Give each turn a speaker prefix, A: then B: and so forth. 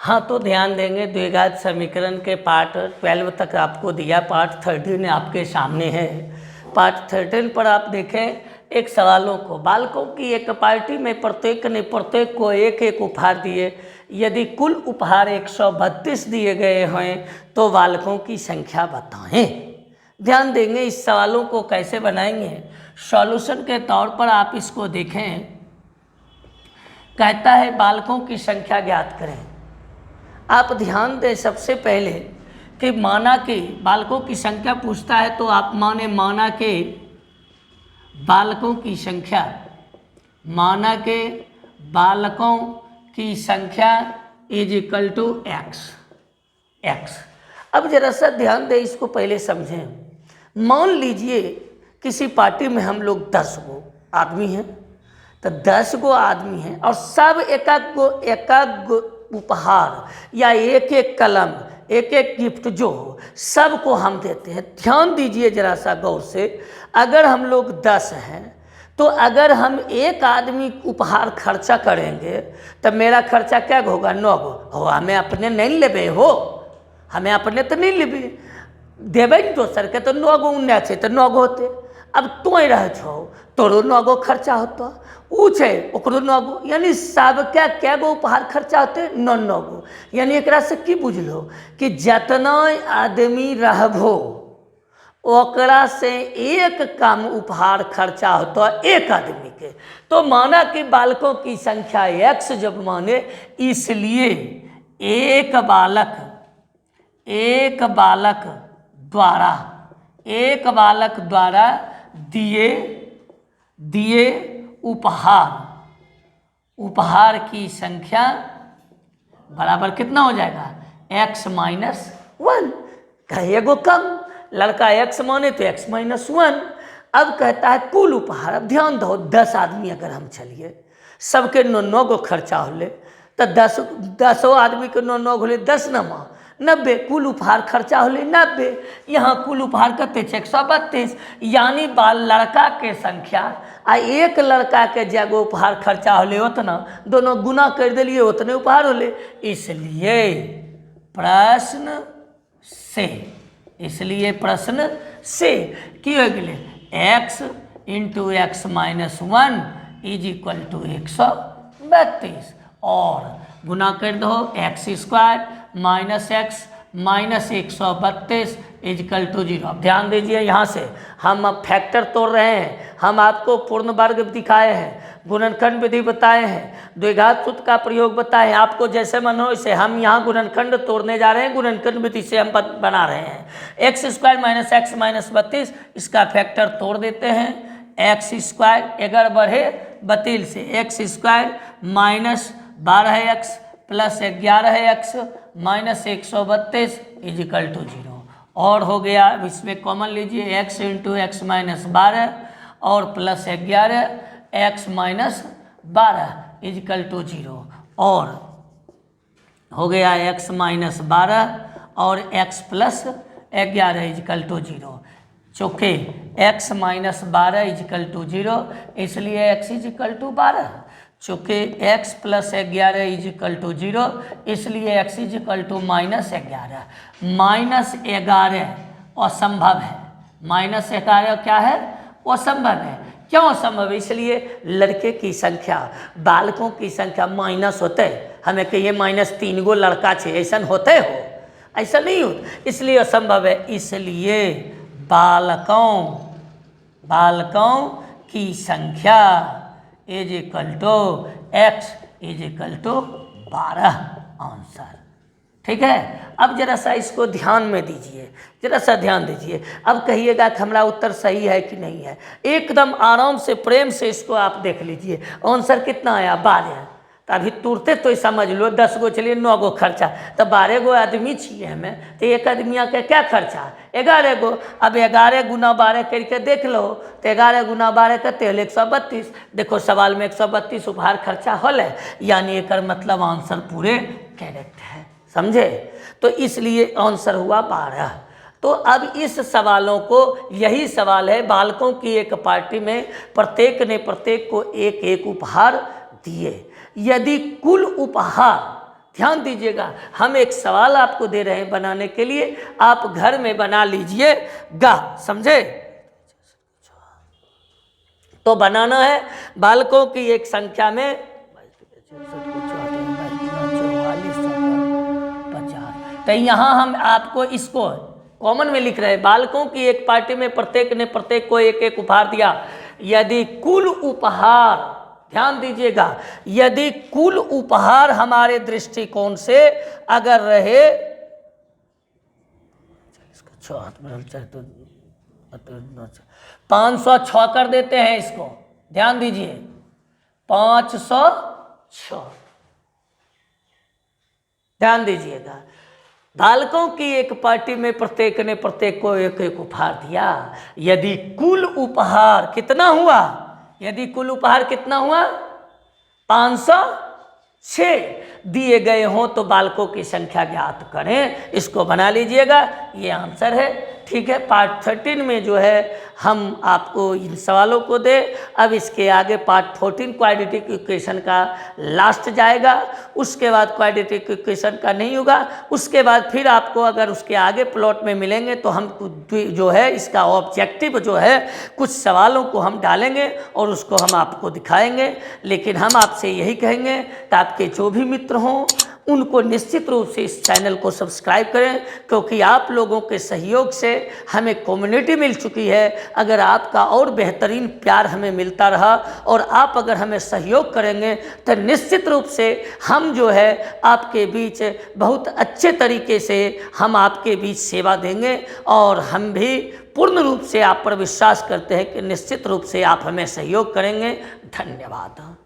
A: हाँ, तो ध्यान देंगे द्विघात समीकरण के पार्ट 12 तक आपको दिया, पार्ट 13 आपके सामने है। पार्ट 13 पर आप देखें एक सवालों को, बालकों की एक पार्टी में प्रत्येक ने प्रत्येक को एक एक उपहार दिए। यदि कुल उपहार 132 दिए गए हैं तो बालकों की संख्या बताएं। ध्यान देंगे इस सवालों को कैसे बनाएंगे। सॉल्यूशन के तौर पर आप इसको देखें, कहता है बालकों की संख्या ज्ञात करें। आप ध्यान दें सबसे पहले कि माना कि बालकों की संख्या पूछता है तो आप माना के बालकों की संख्या, माना के बालकों की संख्या इज इक्वल टू एक्स। अब जरा सा ध्यान दें, इसको पहले समझें। मान लीजिए किसी पार्टी में हम लोग 10 गो आदमी हैं, तो 10 गो आदमी हैं और सब एक गो उपहार या एक एक कलम, एक एक गिफ्ट जो हो सबको हम देते हैं। ध्यान दीजिए जरा सा गौर से, अगर हम लोग 10 हैं तो अगर हम एक आदमी उपहार खर्चा करेंगे तो मेरा खर्चा क्या होगा? 9 गो हो। हमें अपने नहीं लेबे हो, हमें अपने तो नहीं लेबे, देवे दोसर के तो 9 गो उन्ने छे तो 9 गो होते। अब तोँ रह छो तोरो 9 गो खर्चा होता, ऊ छे ओकरो 9 गो, यानी सबके कै गो उपहार खर्चा होते? 9 गो। यानी एकरा से की बुझलो कि जितना आदमी रहबो ओकरा से एक कम उपहार खर्चा होता एक आदमी के। तो माना कि बालकों की संख्या x जब माने, इसलिए एक बालक द्वारा दिए उपहार की संख्या बराबर कितना हो जाएगा? x minus 1। कहेगो कम, लड़का x माने तो x माइनस 1। अब कहता है कुल उपहार। अब ध्यान दो, 10 आदमी अगर हम चलिए, सबके 9 गो खर्चा होले तो 10 आदमी के 9 होले 10 नमा 90, कुल उपहार खर्चा होले 90। यहाँ कुल उपहार कते 132, यानी लड़का के संख्या आ एक लड़का के जगह उपहार खर्चा होले उतना, दोनों गुना कर दिलिए उतने उपहार होले। इसलिए प्रश्न से की हो गए x into x minus 1 is equal to 132 और गुना कर दो x square minus x minus 132 is equal to 0। अब ध्यान दीजिए, यहाँ से हम अब फैक्टर तोड़ रहे हैं। हम आपको पूर्ण वर्ग दिखाए हैं, गुणनखंड विधि बताए हैं, द्विघात सूत्र का प्रयोग बताए हैं। आपको जैसे मन हो इसे हम यहाँ गुणनखंड तोड़ने जा रहे हैं, गुणनखंड विधि से हम बना रहे हैं। X square minus x minus 32 इसका फैक्टर तोड़ देते हैं। एक्स स्क्वायर 11 बढ़े 32 से x square minus 12x plus 11x minus 132 is equal to 0 और हो गया। इसमें कॉमन लीजिए x इंटू एक्स माइनस 12 और plus 11x minus 12 is equal to 0 और हो गया x माइनस 12 और x प्लस 11 इजिकल टू 0। चौके x माइनस 12 इजिकल टू 0, इसलिए x इजिकल टू 12। चूँकि x प्लस 11 इजिकल टू 0, इसलिए x is equal to minus 11। Minus 11 असंभव है, माइनस 11 क्या है? असंभव है। क्यों असंभव? इसलिए लड़के की संख्या, बालकों की संख्या माइनस होते, हमें कहिए माइनस 3 गो लड़का छे, ऐसा होते हो? ऐसा नहीं हो, इसलिए असंभव है। इसलिए बालकों की संख्या is equal to x is equal to 12 answer. ठीक है, अब जरा सा इसको ध्यान में दीजिए, जरा सा ध्यान दीजिए। अब कहिएगा कि हमारा उत्तर सही है कि नहीं है। एकदम आराम से प्रेम से इसको आप देख लीजिए। आंसर कितना आया? 12। तो अभी तुरते तो समझ लो 10 गो चलिए 9 गो खर्चा, तो 12 गो आदमी चाहिए हमें, तो एक आदमी के क्या खर्चा? 11 गो। अब 11 गुना 12 करके देख लो, तो 11 गुना 12 करते 132। देखो सवाल में 132 उपहार खर्चा होले, यानी एक मतलब आंसर पूरे करेक्ट है। समझे? तो इसलिए आंसर हुआ 12। तो अब इस सवालों को, यही सवाल है, बालकों की एक पार्टी में प्रत्येक ने प्रत्येक को एक एक उपहार दिए। यदि कुल उपहार ध्यान दीजिएगा, हम एक सवाल आपको दे रहे हैं बनाने के लिए, आप घर में बना लीजिएगा, समझे। तो बनाना है बालकों की एक संख्या में 50। तो यहाँ हम आपको इसको कॉमन में लिख रहे हैं, बालकों की एक पार्टी में प्रत्येक ने प्रत्येक को एक एक उपहार दिया। यदि कुल उपहार, ध्यान दीजिएगा, यदि कुल उपहार हमारे दृष्टिकोण से अगर रहे 506 कर देते हैं इसको, ध्यान दीजिए 506, ध्यान दीजिएगा। बालकों की एक पार्टी में प्रत्येक ने प्रत्येक को एक एक उपहार दिया। यदि कुल उपहार कितना हुआ, यदि कुल उपहार कितना हुआ 506 दिए गए हों तो बालकों की संख्या ज्ञात करें। इसको बना लीजिएगा, ये आंसर है। ठीक है, पार्ट 13 में जो है हम आपको इन सवालों को दे। अब इसके आगे पार्ट 14 क्वाड्रेटिक इक्वेशन का लास्ट जाएगा, उसके बाद क्वाड्रेटिक इक्वेशन का नहीं होगा। उसके बाद फिर आपको अगर उसके आगे प्लॉट में मिलेंगे तो हम जो है इसका ऑब्जेक्टिव जो है कुछ सवालों को हम डालेंगे और उसको हम आपको दिखाएंगे। लेकिन हम आपसे यही कहेंगे कि आपके जो भी मित्र हों उनको निश्चित रूप से इस चैनल को सब्सक्राइब करें, क्योंकि आप लोगों के सहयोग से हमें कम्युनिटी मिल चुकी है। अगर आपका और बेहतरीन प्यार हमें मिलता रहा और आप अगर हमें सहयोग करेंगे तो निश्चित रूप से हम जो है आपके बीच बहुत अच्छे तरीके से हम आपके बीच सेवा देंगे। और हम भी पूर्ण रूप से आप पर विश्वास करते हैं कि निश्चित रूप से आप हमें सहयोग करेंगे। धन्यवाद।